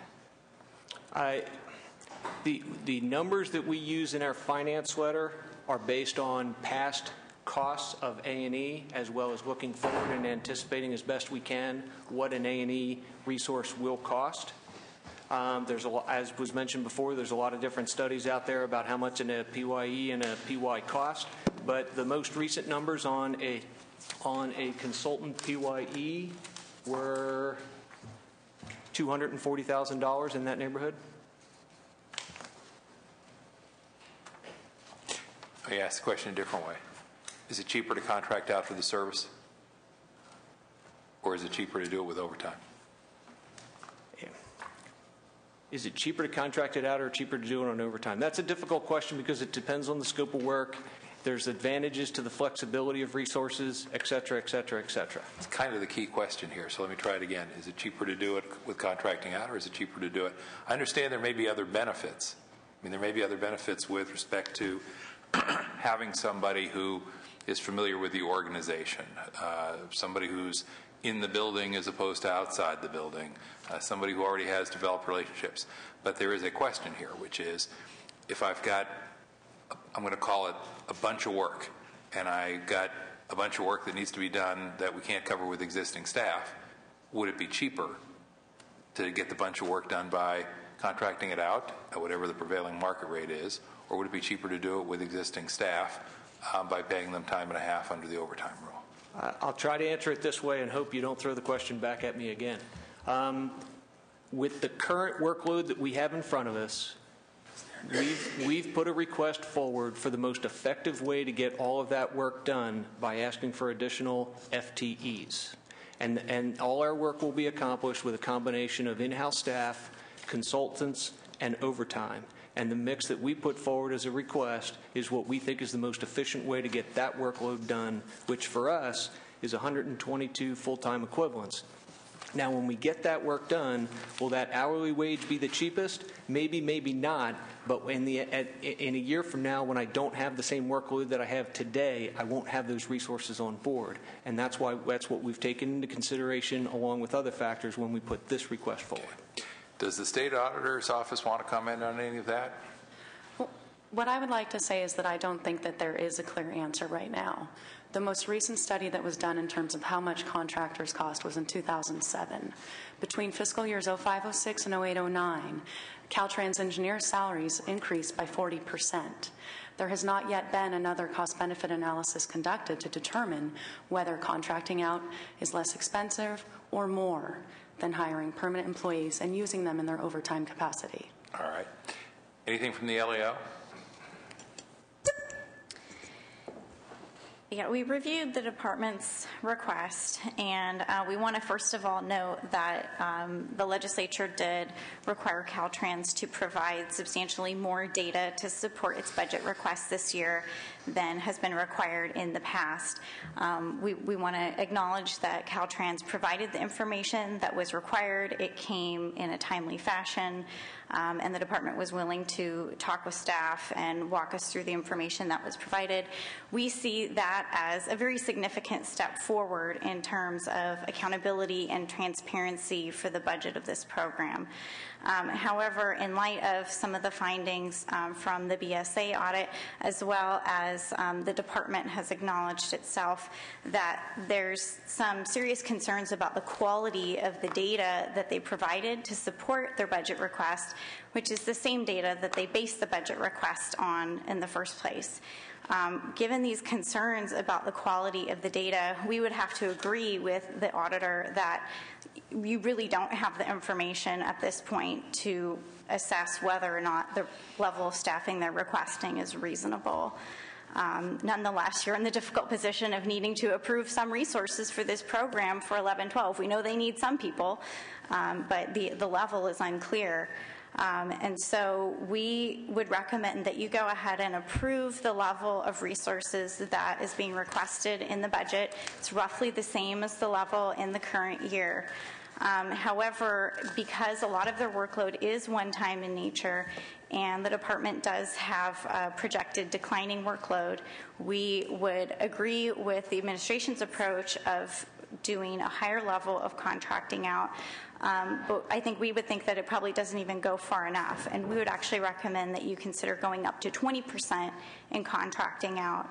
The numbers that we use in our finance letter are based on past costs of A&E, as well as looking forward and anticipating as best we can what an A&E resource will cost. There's as was mentioned before, there's a lot of different studies out there about how much a PYE and a PY cost, but the most recent numbers on a consultant PYE were $240,000 in that neighborhood. Let me ask the question a different way. Is it cheaper to contract out for the service? Or is it cheaper to do it with overtime? Is it cheaper to contract it out or cheaper to do it on overtime? That's a difficult question because it depends on the scope of work. There's advantages to the flexibility of resources, et cetera, et cetera, et cetera. It's kind of the key question here, so let me try it again. Is it cheaper to do it with contracting out, or is it cheaper to do it? I understand there may be other benefits. I mean, there may be other benefits with respect to having somebody who is familiar with the organization, somebody who's in the building as opposed to outside the building, somebody who already has developed relationships. But there is a question here, which is, if I've got, I'm going to call it a bunch of work, and I got a bunch of work that needs to be done that we can't cover with existing staff, would it be cheaper to get the bunch of work done by contracting it out at whatever the prevailing market rate is, or would it be cheaper to do it with existing staff by paying them time and a half under the overtime rule? I'll try to answer it this way and hope you don't throw the question back at me again. With the current workload that we have in front of us, we've put a request forward for the most effective way to get all of that work done by asking for additional FTEs. And all our work will be accomplished with a combination of in-house staff, consultants, and overtime. And the mix that we put forward as a request is what we think is the most efficient way to get that workload done, which for us is 122 full-time equivalents. Now, when we get that work done, will that hourly wage be the cheapest? Maybe, maybe not. But in a year from now, when I don't have the same workload that I have today, I won't have those resources on board. And that's what we've taken into consideration along with other factors when we put this request forward. Does the state auditor's office want to comment on any of that? Well, what I would like to say is that I don't think that there is a clear answer right now. The most recent study that was done in terms of how much contractors cost was in 2007. Between fiscal years 05-06 and 08-09, Caltrans engineers' salaries increased by 40%. There has not yet been another cost-benefit analysis conducted to determine whether contracting out is less expensive or more. than hiring permanent employees and using them in their overtime capacity. All right. Anything from the LAO? Yeah, we reviewed the department's request, and we want to first of all note that the legislature did require Caltrans to provide substantially more data to support its budget request this year than has been required in the past. We want to acknowledge that Caltrans provided the information that was required. It came in a timely fashion, and the department was willing to talk with staff and walk us through the information that was provided. We see that as a very significant step forward in terms of accountability and transparency for the budget of this program. However, in light of some of the findings from the BSA audit, as well as the department has acknowledged itself that there's some serious concerns about the quality of the data that they provided to support their budget request, which is the same data that they based the budget request on in the first place. Given these concerns about the quality of the data, we would have to agree with the auditor that you really don't have the information at this point to assess whether or not the level of staffing they're requesting is reasonable. Nonetheless, you're in the difficult position of needing to approve some resources for this program for 11-12. We know they need some people, but the level is unclear. And so we would recommend that you go ahead and approve the level of resources that is being requested in the budget. It's roughly the same as the level in the current year. However, because a lot of their workload is one-time in nature and the department does have a projected declining workload, we would agree with the administration's approach of doing a higher level of contracting out. But I think we would think that it probably doesn't even go far enough, and we would actually recommend that you consider going up to 20% in contracting out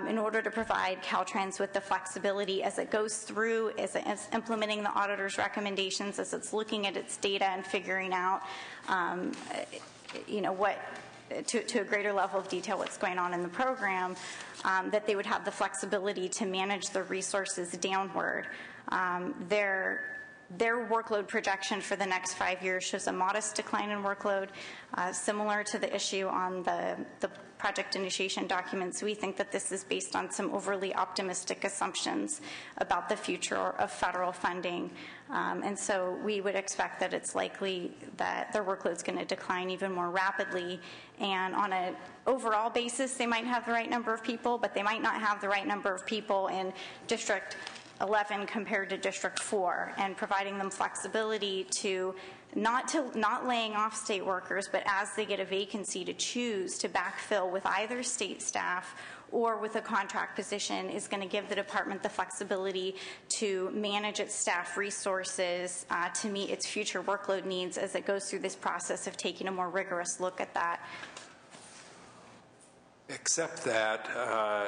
in order to provide Caltrans with the flexibility as it goes through, as it's implementing the auditor's recommendations, as it's looking at its data and figuring out, what to a greater level of detail what's going on in the program, that they would have the flexibility to manage the resources downward. Their workload projection for the next 5 years shows a modest decline in workload, similar to the issue on the project initiation documents. We think that this is based on some overly optimistic assumptions about the future of federal funding. And so we would expect that it's likely that their workload is going to decline even more rapidly. And on an overall basis, they might have the right number of people, but they might not have the right number of people in District 11 compared to District 4, and providing them flexibility to not laying off state workers, but as they get a vacancy to choose to backfill with either state staff or with a contract position is going to give the department the flexibility to manage its staff resources to meet its future workload needs as it goes through this process of taking a more rigorous look at that. Except that,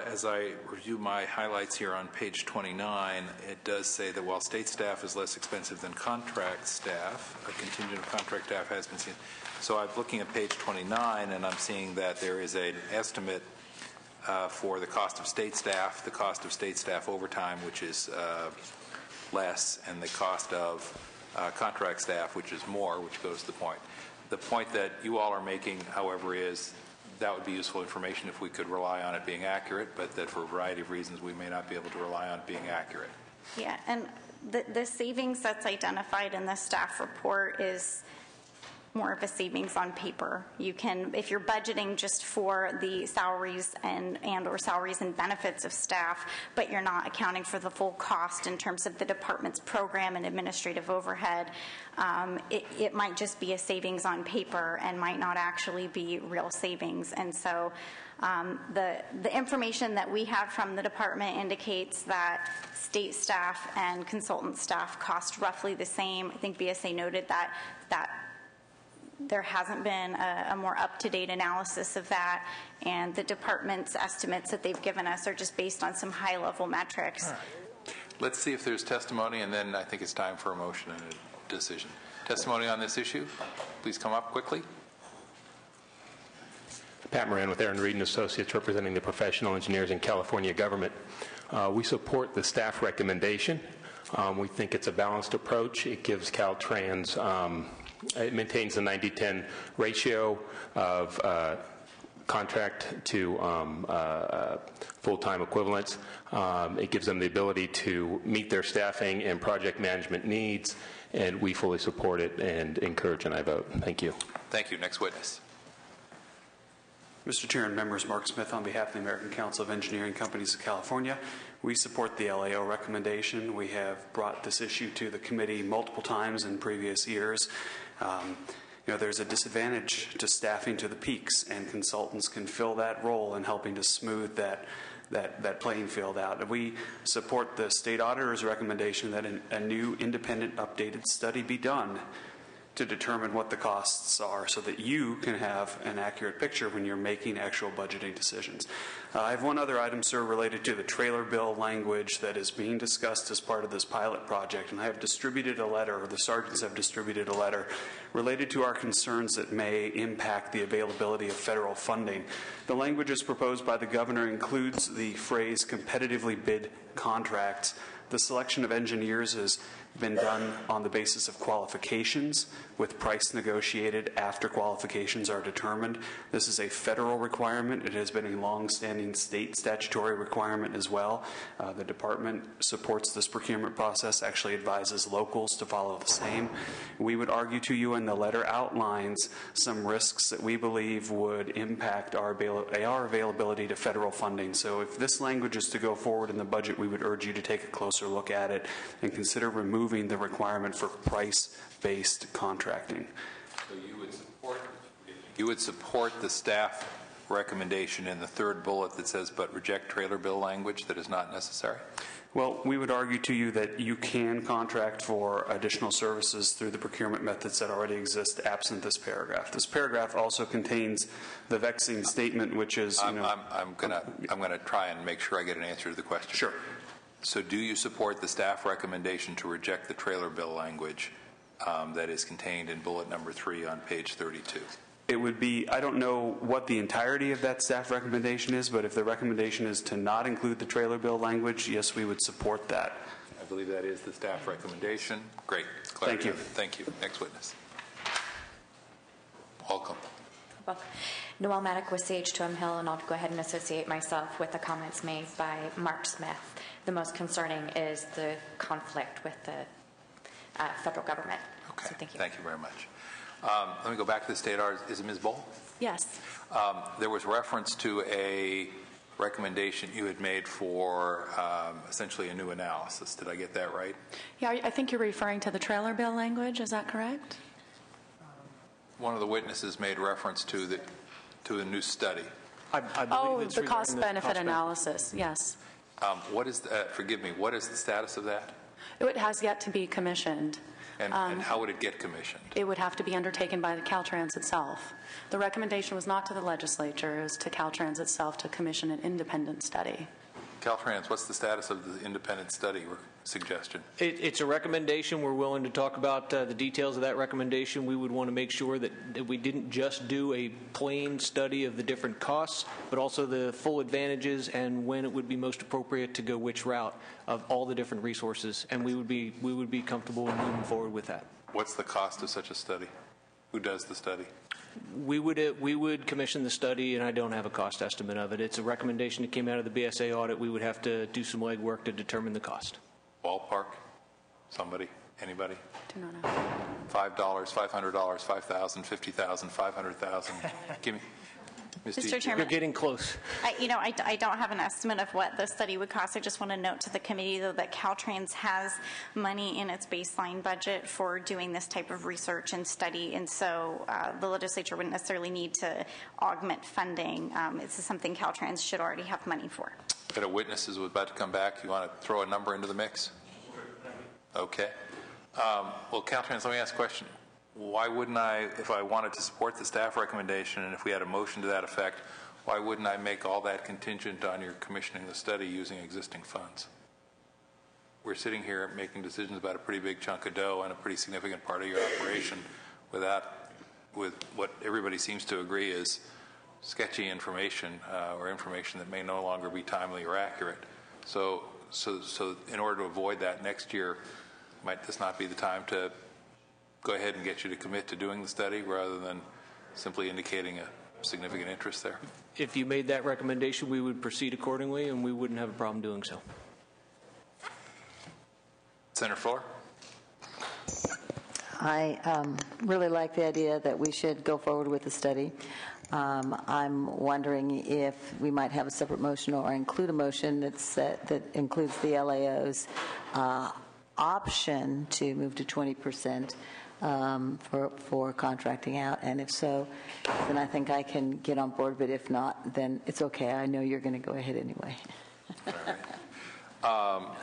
as I review my highlights here on page 29, it does say that while state staff is less expensive than contract staff, a contingent of contract staff has been seen. So I'm looking at page 29, and I'm seeing that there is an estimate for the cost of state staff overtime, which is less, and the cost of contract staff, which is more, which goes to the point. The point that you all are making, however, is that would be useful information if we could rely on it being accurate, but that for a variety of reasons we may not be able to rely on it being accurate. Yeah, and the savings that's identified in the staff report is more of a savings on paper. You can, if you're budgeting just for the salaries and or salaries and benefits of staff, but you're not accounting for the full cost in terms of the department's program and administrative overhead, it might just be a savings on paper and might not actually be real savings. And so the information that we have from the department indicates that state staff and consultant staff cost roughly the same. I think BSA noted that there hasn't been a more up-to-date analysis of that, and the department's estimates that they've given us are just based on some high-level metrics. All right. Let's see if there's testimony, and then I think it's time for a motion and a decision. Testimony on this issue? Please come up quickly. Pat Moran with Aaron Reed and Associates, representing the professional engineers in California government. We support the staff recommendation. We think it's a balanced approach. It gives Caltrans, it maintains a 90-10 ratio of contract to full-time equivalents. It gives them the ability to meet their staffing and project management needs, and we fully support it and encourage, and I vote. Thank you. Thank you. Next witness. Mr. Chair and members, Mark Smith on behalf of the American Council of Engineering Companies of California. We support the LAO recommendation. We have brought this issue to the committee multiple times in previous years. There's a disadvantage to staffing to the peaks, and consultants can fill that role in helping to smooth that playing field out. We support the state auditor's recommendation that a new independent updated study be done to determine what the costs are so that you can have an accurate picture when you're making actual budgeting decisions. I have one other item, sir, related to the trailer bill language that is being discussed as part of this pilot project, and I have distributed a letter, or the sergeants have distributed a letter, related to our concerns that may impact the availability of federal funding. The language as proposed by the governor includes the phrase competitively bid contracts. The selection of engineers has been done on the basis of qualifications, with price negotiated after qualifications are determined. This is a federal requirement. It has been a long-standing state statutory requirement as well. The department supports this procurement process, actually advises locals to follow the same. We would argue to you, and the letter outlines some risks that we believe would impact our availability to federal funding. So if this language is to go forward in the budget, we would urge you to take a closer look at it and consider removing the requirement for price-based contracting. So you would support the staff recommendation in the third bullet that says, but reject trailer bill language that is not necessary? Well, we would argue to you that you can contract for additional services through the procurement methods that already exist absent this paragraph. This paragraph also contains the vexing statement, which is, I'm gonna try and make sure I get an answer to the question. Sure. So do you support the staff recommendation to reject the trailer bill language that is contained in bullet number 3 on page 32? It would be, I don't know what the entirety of that staff recommendation is, but if the recommendation is to not include the trailer bill language, yes, we would support that. I believe that is the staff recommendation. Great. Thank you. Thank you. Next witness. Welcome. Noel Maddock with CH2M Hill, and I'll go ahead and associate myself with the comments made by Mark Smith. The most concerning is the conflict with the federal government. Okay. So thank you. Thank you very much. Let me go back to the state art. Is it Ms. Bull? Yes. There was reference to a recommendation you had made for essentially a new analysis. Did I get that right? Yeah, I think you're referring to the trailer bill language. Is that correct? One of the witnesses made reference to a new study. I believe the cost-benefit analysis. Yes. What is forgive me. What is the status of that? It has yet to be commissioned. And how would it get commissioned? It would have to be undertaken by the Caltrans itself. The recommendation was not to the legislature, it was to Caltrans itself to commission an independent study. Caltrans, what's the status of the independent study suggestion? It's a recommendation. We're willing to talk about the details of that recommendation. We would want to make sure that we didn't just do a plain study of the different costs, but also the full advantages and when it would be most appropriate to go which route of all the different resources. And we would be comfortable in moving forward with that. What's the cost of such a study? Who does the study? We would commission the study, and I don't have a cost estimate of it. It's a recommendation that came out of the BSA audit. We would have to do some legwork to determine the cost. Ballpark? Somebody? Anybody? Do not know. $5, $500, $5,000, $50,000, $500,000. Give me. Mr. Chairman, you're getting close. I don't have an estimate of what the study would cost. I just want to note to the committee, though, that Caltrans has money in its baseline budget for doing this type of research and study, and so the legislature wouldn't necessarily need to augment funding. This is something Caltrans should already have money for. Got a witness who's about to come back. You want to throw a number into the mix? Okay. Well, Caltrans, let me ask a question. Why wouldn't I, if I wanted to support the staff recommendation and if we had a motion to that effect, why wouldn't I make all that contingent on your commissioning the study using existing funds? We're sitting here making decisions about a pretty big chunk of dough and a pretty significant part of your operation with what everybody seems to agree is sketchy information or information that may no longer be timely or accurate. So so in order to avoid that next year, might this not be the time to go ahead and get you to commit to doing the study rather than simply indicating a significant interest there? If you made that recommendation, we would proceed accordingly, and we wouldn't have a problem doing so. Senator Fuller? I really like the idea that we should go forward with the study. I'm wondering if we might have a separate motion or include a motion that includes the LAO's option to move to 20% for contracting out. And if so, then I think I can get on board. But if not, then it's okay. I know you're going to go ahead anyway. All right.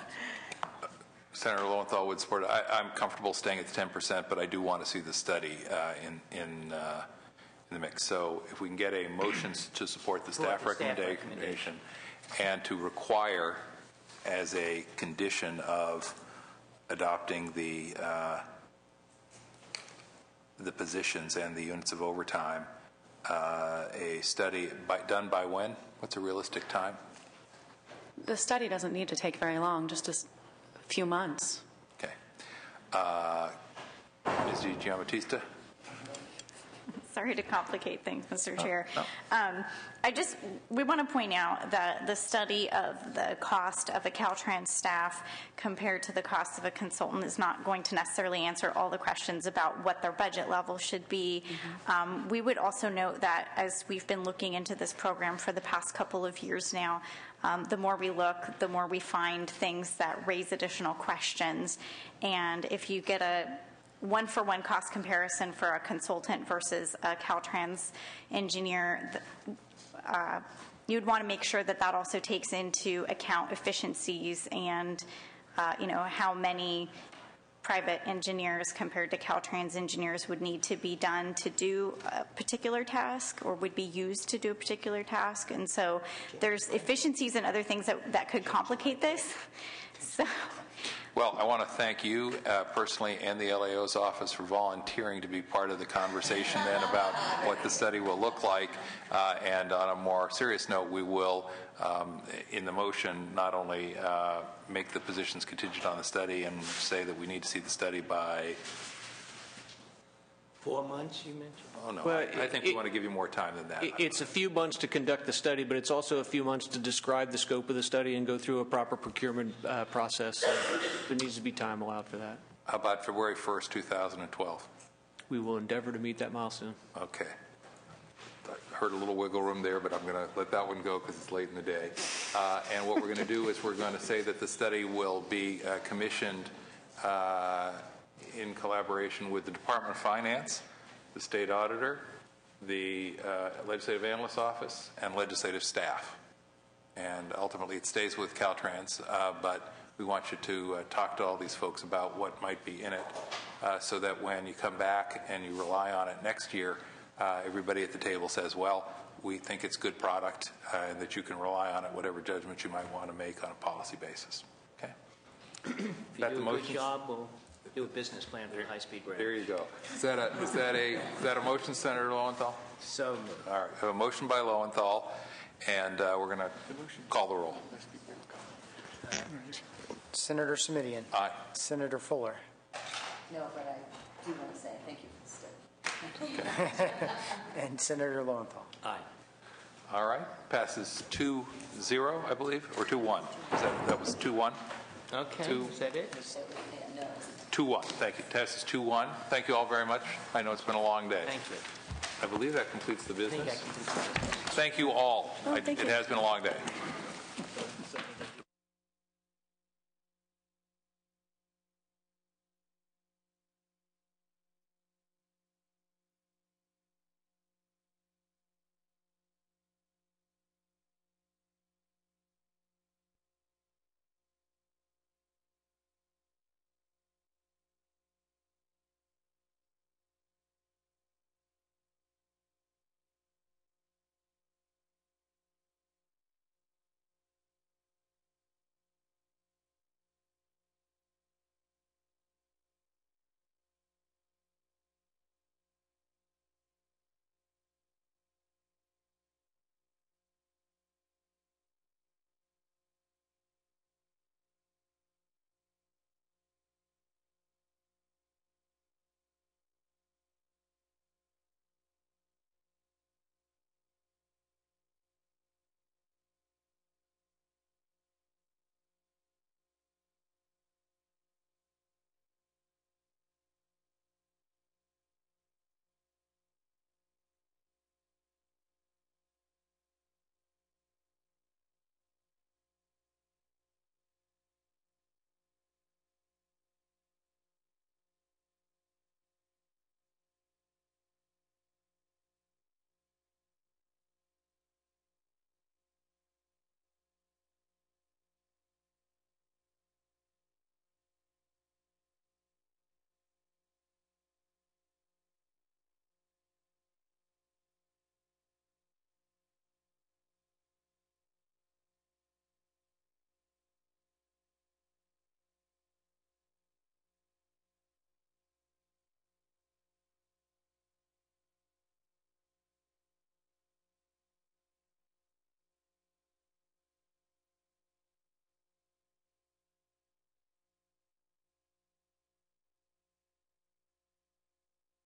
Senator Lowenthal would support it. I'm comfortable staying at the 10%, but I do want to see the study in the mix. So if we can get a motion to support the staff recommendation and to require as a condition of adopting the positions and the units of overtime, a study done by when? What's a realistic time? The study doesn't need to take very long, just a few months. Okay. Ms. Giambattista? Sorry to complicate things, Mr. Chair. No. We want to point out that the study of the cost of a Caltrans staff compared to the cost of a consultant is not going to necessarily answer all the questions about what their budget level should be. We would also note that as we've been looking into this program for the past couple of years now, the more we look, the more we find things that raise additional questions. And if you get a one-for-one cost comparison for a consultant versus a Caltrans engineer, you'd want to make sure that that also takes into account efficiencies and, how many private engineers compared to Caltrans engineers would need to be done to do a particular task or would be used to do a particular task. And so there's efficiencies and other things that could complicate this. So. Well, I want to thank you personally and the LAO's office for volunteering to be part of the conversation then about what the study will look like. And on a more serious note, we will, in the motion, not only make the positions contingent on the study and say that we need to see the study by 4 months, you mentioned? Oh, no. Well, I think we want to give you more time than that. It's a few months to conduct the study, but it's also a few months to describe the scope of the study and go through a proper procurement process. So there needs to be time allowed for that. How about February 1st, 2012? We will endeavor to meet that milestone. Okay. I heard a little wiggle room there, but I'm going to let that one go because it's late in the day. And what we're going to do is we're going to say that the study will be commissioned in collaboration with the Department of Finance, the State Auditor, the Legislative Analyst's Office, and legislative staff. And ultimately it stays with Caltrans, but we want you to talk to all these folks about what might be in it so that when you come back and you rely on it next year, everybody at the table says, well, we think it's good product and that you can rely on it, whatever judgment you might want to make on a policy basis. Okay? If you do a good job, we'll do a business plan for high-speed rail. There you go. Is that a motion, Senator Lowenthal? So moved. All right. I have a motion by Lowenthal, and we're going to call the roll. Senator Simitian. Aye. Senator Fuller. No, but I do want to say thank you for the study. Okay. And Senator Lowenthal. Aye. All right. Passes 2-0, I believe, or 2-1. That was 2-1? Okay. Is that it? 2-1. Thank you. Passes 2-1. Thank you all very much. I know it's been a long day. Thank you. I believe that completes the business. I think that completes the business. Thank you all. Oh, thank you. It has been a long day.